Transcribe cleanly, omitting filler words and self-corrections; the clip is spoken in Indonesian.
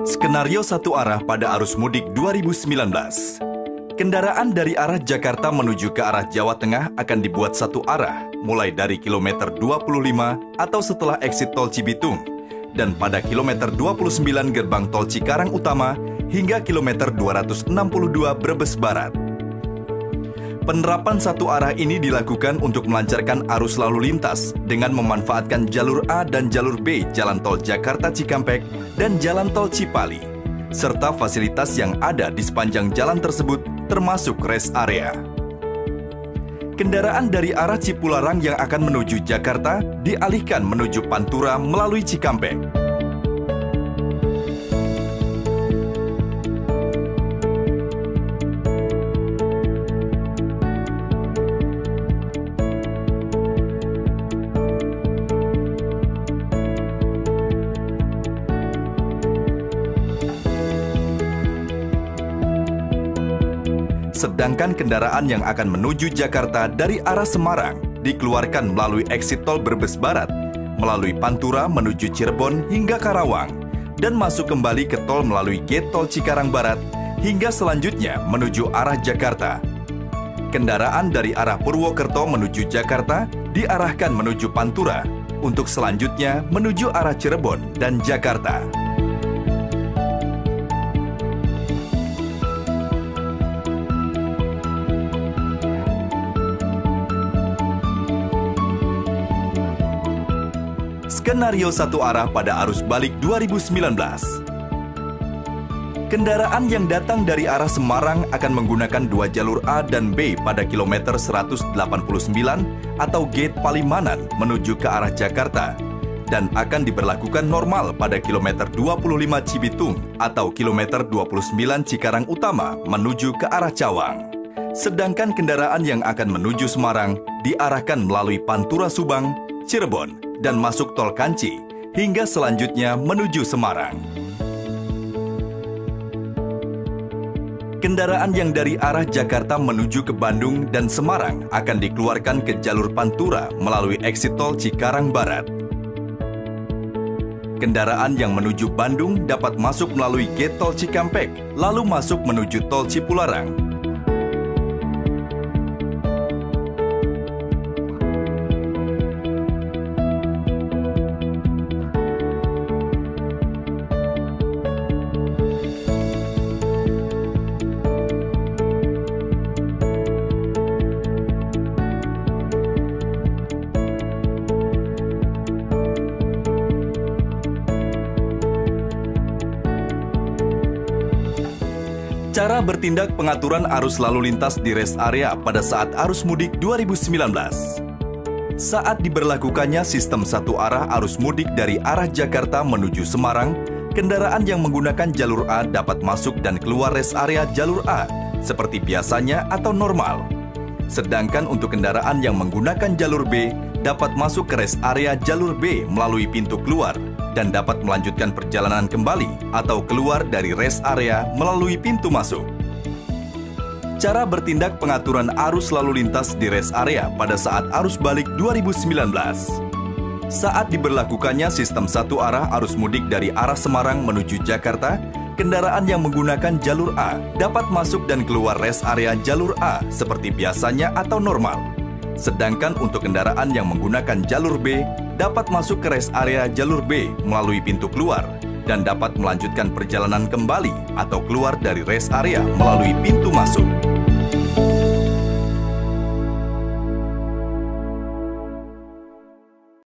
Skenario satu arah pada arus mudik 2019. Kendaraan dari arah Jakarta menuju ke arah Jawa Tengah akan dibuat satu arah, mulai dari kilometer 25 atau setelah exit tol Cibitung, dan pada kilometer 29 gerbang tol Cikarang Utama hingga kilometer 262 Brebes Barat. Penerapan satu arah ini dilakukan untuk melancarkan arus lalu lintas dengan memanfaatkan jalur A dan jalur B Jalan Tol Jakarta Cikampek dan Jalan Tol Cipali, serta fasilitas yang ada di sepanjang jalan tersebut termasuk rest area. Kendaraan dari arah Cipularang yang akan menuju Jakarta dialihkan menuju Pantura melalui Cikampek. Sedangkan kendaraan yang akan menuju Jakarta dari arah Semarang dikeluarkan melalui exit tol Brebes Barat, melalui Pantura menuju Cirebon hingga Karawang, dan masuk kembali ke tol melalui gate tol Cikarang Barat hingga selanjutnya menuju arah Jakarta. Kendaraan dari arah Purwokerto menuju Jakarta diarahkan menuju Pantura, untuk selanjutnya menuju arah Cirebon dan Jakarta. Skenario satu arah pada arus balik 2019. Kendaraan yang datang dari arah Semarang akan menggunakan dua jalur A dan B pada kilometer 189 atau gate Palimanan menuju ke arah Jakarta, dan akan diberlakukan normal pada kilometer 25 Cibitung atau kilometer 29 Cikarang Utama menuju ke arah Cawang. Sedangkan kendaraan yang akan menuju Semarang diarahkan melalui Pantura Subang, Cirebon, dan masuk tol Kanci, hingga selanjutnya menuju Semarang. Kendaraan yang dari arah Jakarta menuju ke Bandung dan Semarang akan dikeluarkan ke jalur Pantura melalui exit tol Cikarang Barat. Kendaraan yang menuju Bandung dapat masuk melalui gate tol Cikampek, lalu masuk menuju tol Cipularang. Cara bertindak pengaturan arus lalu lintas di rest area pada saat arus mudik 2019. Saat diberlakukannya sistem satu arah arus mudik dari arah Jakarta menuju Semarang, kendaraan yang menggunakan jalur A dapat masuk dan keluar rest area jalur A seperti biasanya atau normal. Sedangkan untuk kendaraan yang menggunakan jalur B dapat masuk ke rest area jalur B melalui pintu keluar dan dapat melanjutkan perjalanan kembali atau keluar dari rest area melalui pintu masuk. Cara bertindak pengaturan arus lalu lintas di rest area pada saat arus balik 2019. Saat diberlakukannya sistem satu arah arus mudik dari arah Semarang menuju Jakarta, kendaraan yang menggunakan jalur A dapat masuk dan keluar rest area jalur A seperti biasanya atau normal. Sedangkan untuk kendaraan yang menggunakan jalur B dapat masuk ke rest area jalur B melalui pintu keluar dan dapat melanjutkan perjalanan kembali atau keluar dari rest area melalui pintu masuk.